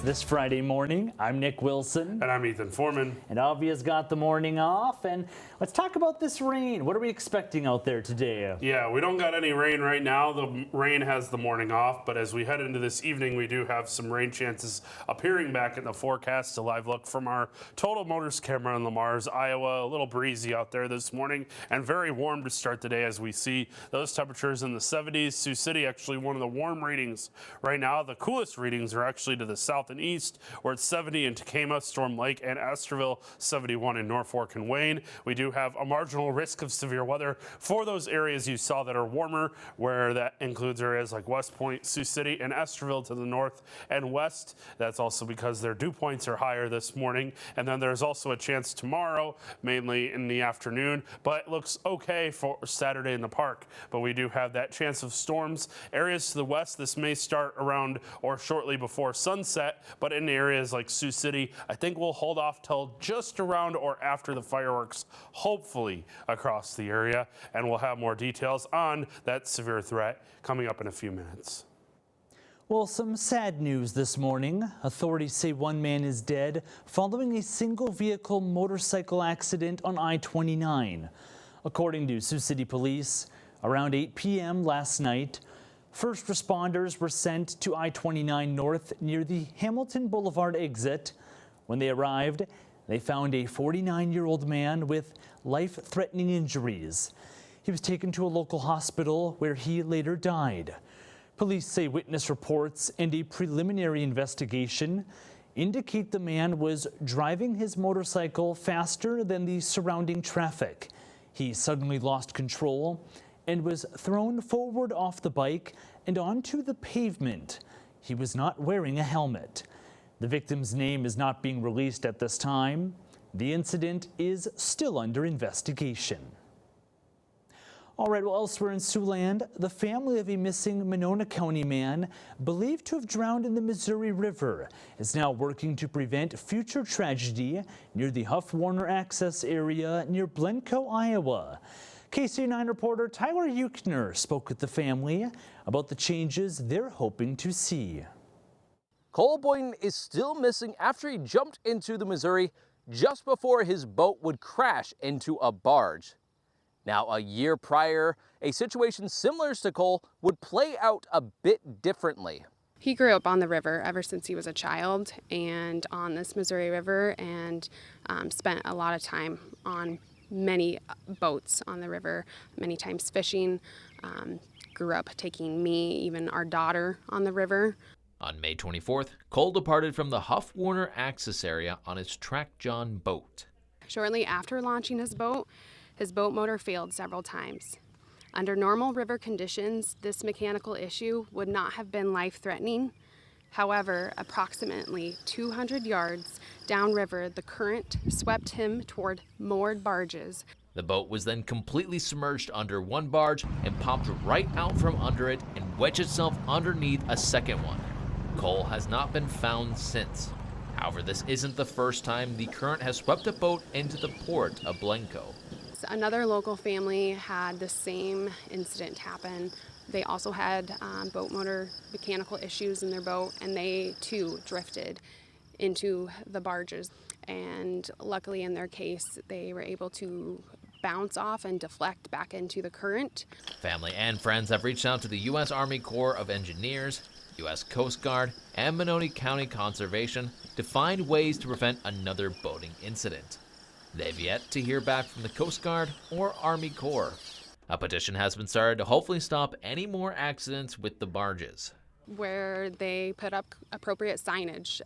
this Friday morning. I'm Nick Wilson. And I'm Ethan Foreman. And Avia's got the morning off. And let's talk about this rain. What are we expecting out there today? Yeah, we don't got any rain right now. The rain has the morning off. But as we head into this evening, we do have some rain chances appearing back in the forecast. A live look from our Total Motors camera in Lamar's, Iowa. A little breezy out there this morning and very warm to start the day as we see those temperatures in the 70s. Sioux City actually one of the warm readings right now. The coolest readings are actually to the south and east, where it's 70 in Tacoma, Storm Lake, and Esterville, 71 in Norfolk and Wayne. We do have a marginal risk of severe weather for those areas you saw that are warmer, where that includes areas like West Point, Sioux City, and Esterville to the north and west. That's also because their dew points are higher this morning. And then there's also a chance tomorrow, mainly in the afternoon, but it looks okay for Saturday in the park. But we do have that chance of storms. Areas to the west, this may start around or shortly before sunset, but in areas like Sioux City, I think we'll hold off till just around or after the fireworks, hopefully across the area. And we'll have more details on that severe threat coming up in a few minutes. Well, some sad news this morning. Authorities say one man is dead following a single vehicle motorcycle accident on I-29. According to Sioux City Police, around 8 p.m. last night, first responders were sent to I-29 North near the Hamilton Boulevard exit. When they arrived, they found a 49-year-old man with life-threatening injuries. He was taken to a local hospital where he later died. Police say witness reports and a preliminary investigation indicate the man was driving his motorcycle faster than the surrounding traffic. He suddenly lost control and was thrown forward off the bike and onto the pavement. He was not wearing a helmet. The victim's name is not being released at this time. The incident is still under investigation. All right, well, elsewhere in Siouxland, the family of a missing Monona County man believed to have drowned in the Missouri River is now working to prevent future tragedy near the Huff-Warner access area near Blencoe, Iowa. KCAU-9 reporter Tyler Euchner spoke with the family about the changes they're hoping to see. Cole Boynton is still missing after he jumped into the Missouri just before his boat would crash into a barge. Now, a year prior, a situation similar to Cole would play out a bit differently. He grew up on the river ever since he was a child and on this Missouri River, and spent a lot of time on many boats on the river, many times fishing. Grew up taking me, even our daughter, on the river. On May 24th, Cole departed from the Huff-Warner access area on his Track John boat. Shortly after launching his boat motor failed several times. Under normal river conditions, this mechanical issue would not have been life-threatening. However, approximately 200 yards downriver, the current swept him toward moored barges. The boat was then completely submerged under one barge and popped right out from under it and wedged itself underneath a second one. Cole has not been found since. However, this isn't the first time the current has swept a boat into the port of Blencoe. Another local family had the same incident happen. They also had boat motor mechanical issues in their boat, and they too drifted into the barges. And luckily in their case, they were able to bounce off and deflect back into the current. Family and friends have reached out to the U.S. Army Corps of Engineers, U.S. Coast Guard, and Monona County Conservation to find ways to prevent another boating incident. They've yet to hear back from the Coast Guard or Army Corps. A petition has been started to hopefully stop any more accidents with the barges, where they put up appropriate signage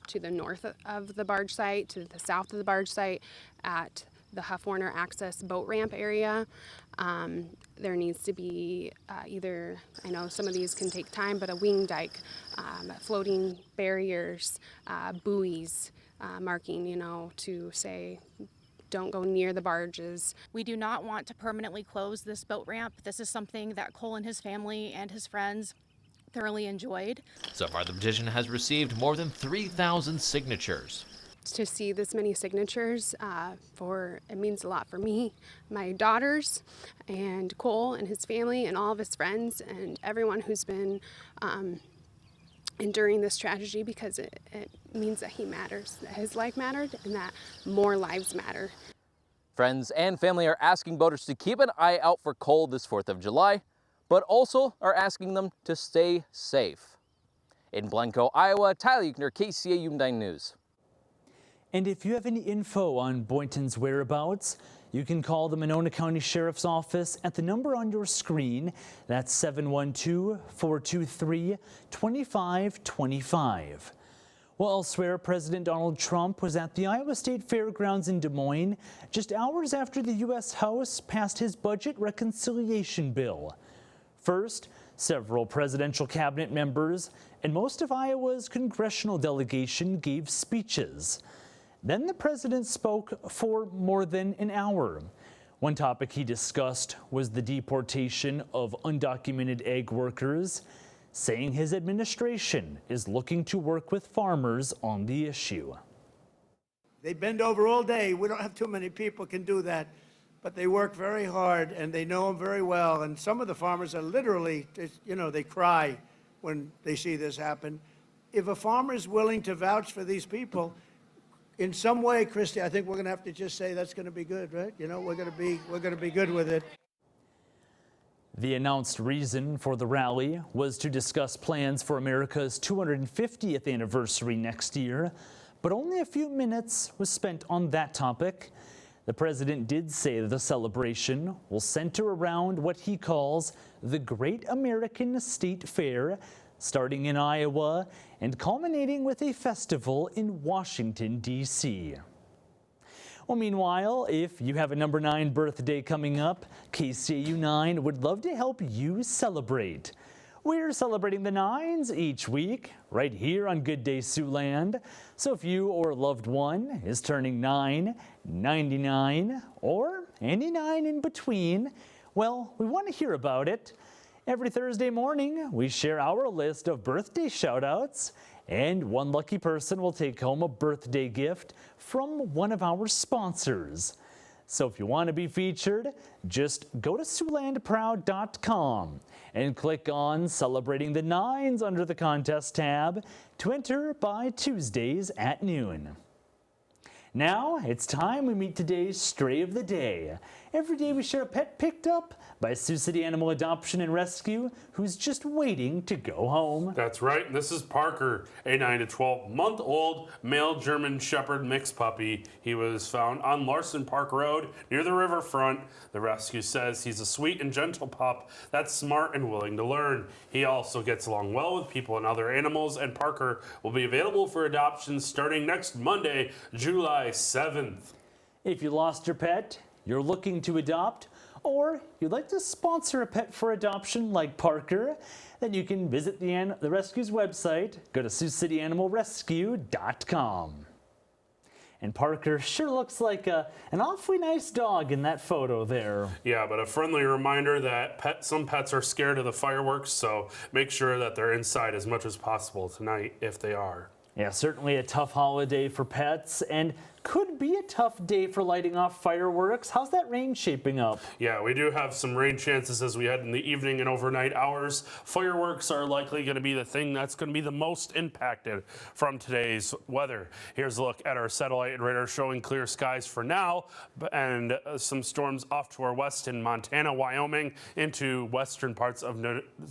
to the north of the barge site, to the south of the barge site, at the Huff-Warner access boat ramp area. There needs to be either, I know some of these can take time, but a wing dike, floating barriers, buoys, marking, to say, don't go near the barges. We do not want to permanently close this boat ramp. This is something that Cole and his family and his friends thoroughly enjoyed. So far, the petition has received more than 3,000 signatures. To see this many signatures, it means a lot for me, my daughters, and Cole and his family and all of his friends and everyone who's been enduring this tragedy, because it means that he matters, that his life mattered, and that more lives matter. Friends and family are asking boaters to keep an eye out for Cole this 4th of July, but also are asking them to stay safe. In Blencoe, Iowa, Tyler Euchner, KCAU-9 News. And if you have any info on Boynton's whereabouts, you can call the Monona County Sheriff's Office at the number on your screen. That's 712-423-2525. Well, elsewhere, President Donald Trump was at the Iowa State Fairgrounds in Des Moines just hours after the U.S. House passed his budget reconciliation bill. First, several presidential cabinet members and most of Iowa's congressional delegation gave speeches. Then the president spoke for more than an hour. One topic he discussed was the deportation of undocumented ag workers, saying his administration is looking to work with farmers on the issue. They bend over all day. We don't have too many people can do that, but they work very hard and they know them very well. And some of the farmers are literally, they cry when they see this happen. If a farmer is willing to vouch for these people, in some way, Christy, I think we're going to have to just say that's going to be good, right? We're going to be good with it. The announced reason for the rally was to discuss plans for America's 250th anniversary next year, but only a few minutes was spent on that topic. The president did say the celebration will center around what he calls the Great American State Fair, starting in Iowa and culminating with a festival in Washington, D.C. Well, meanwhile, if you have a number 9 birthday coming up, KCAU-9 would love to help you celebrate. We're celebrating the 9s each week, right here on Good Day Siouxland. So if you or a loved one is turning 9, 99, or any 9 in between, well, we want to hear about it. Every Thursday morning, we share our list of birthday shout-outs, and one lucky person will take home a birthday gift from one of our sponsors. So if you want to be featured, just go to SiouxlandProud.com and click on Celebrating the 9s under the Contest tab to enter by Tuesdays at noon. Now it's time we meet today's Stray of the Day. Every day we share a pet picked up by Sioux City Animal Adoption and Rescue who's just waiting to go home. That's right. This is Parker, a 9 to 12-month-old male German Shepherd mixed puppy. He was found on Larson Park Road near the riverfront. The rescue says he's a sweet and gentle pup that's smart and willing to learn. He also gets along well with people and other animals, and Parker will be available for adoption starting next Monday, July 7th. If you lost your pet, you're looking to adopt, or you'd like to sponsor a pet for adoption like Parker, then you can visit the rescue's website. Go to SiouxCityAnimalRescue.com. And Parker sure looks like an awfully nice dog in that photo there. Yeah, but a friendly reminder that some pets are scared of the fireworks, so make sure that they're inside as much as possible tonight if they are. Yeah, certainly a tough holiday for pets, and could be a tough day for lighting off fireworks. How's that rain shaping up? Yeah, we do have some rain chances as we head in the evening and overnight hours. Fireworks are likely going to be the thing that's going to be the most impacted from today's weather. Here's a look at our satellite and radar showing clear skies for now, and some storms off to our west in Montana, Wyoming, into western parts of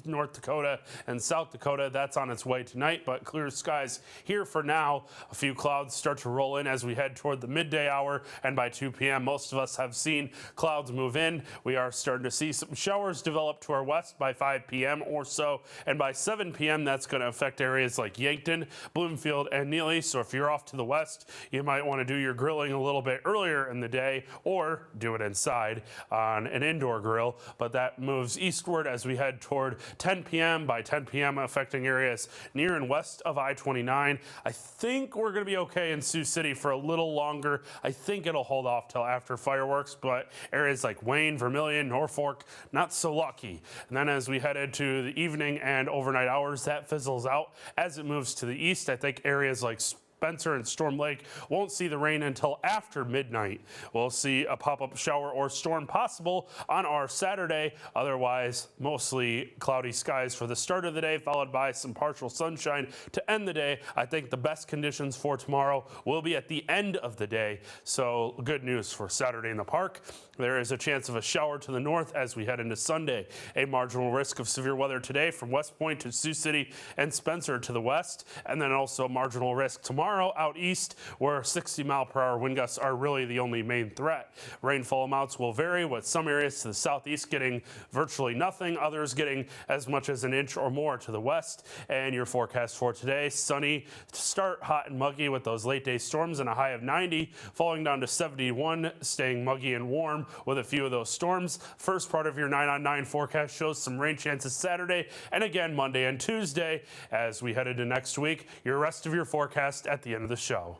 North Dakota and South Dakota. That's on its way tonight, but clear skies here for now. A few clouds start to roll in as we head toward the midday hour, and by 2 p.m. most of us have seen clouds move in. We are starting to see some showers develop to our west by 5 p.m. or so, and by 7 p.m. that's going to affect areas like Yankton, Bloomfield, and Neely. So if you're off to the west, you might want to do your grilling a little bit earlier in the day, or do it inside on an indoor grill. But that moves eastward as we head toward 10 p.m. By 10 p.m. affecting areas near and west of I-29. I think we're going to be okay in Sioux City for a little longer. I think it'll hold off till after fireworks, but areas like Wayne, Vermilion, Norfolk, not so lucky. And then as we head into the evening and overnight hours, that fizzles out as it moves to the east. I think areas like Spencer and Storm Lake won't see the rain until after midnight. We'll see a pop-up shower or storm possible on our Saturday. Otherwise, mostly cloudy skies for the start of the day, followed by some partial sunshine to end the day. I think the best conditions for tomorrow will be at the end of the day. So good news for Saturday in the park. There is a chance of a shower to the north as we head into Sunday. A marginal risk of severe weather today from West Point to Sioux City and Spencer to the west, and then also marginal risk tomorrow out east, where 60-mile-per-hour wind gusts are really the only main threat. Rainfall amounts will vary, with some areas to the southeast getting virtually nothing, others getting as much as an inch or more to the west. And your forecast for today: sunny to start, hot and muggy with those late-day storms and a high of 90, falling down to 71, staying muggy and warm with a few of those storms. First part of your 9 on 9 forecast shows some rain chances Saturday and again Monday and Tuesday. As we head into next week, your rest of your forecast at the end of the show.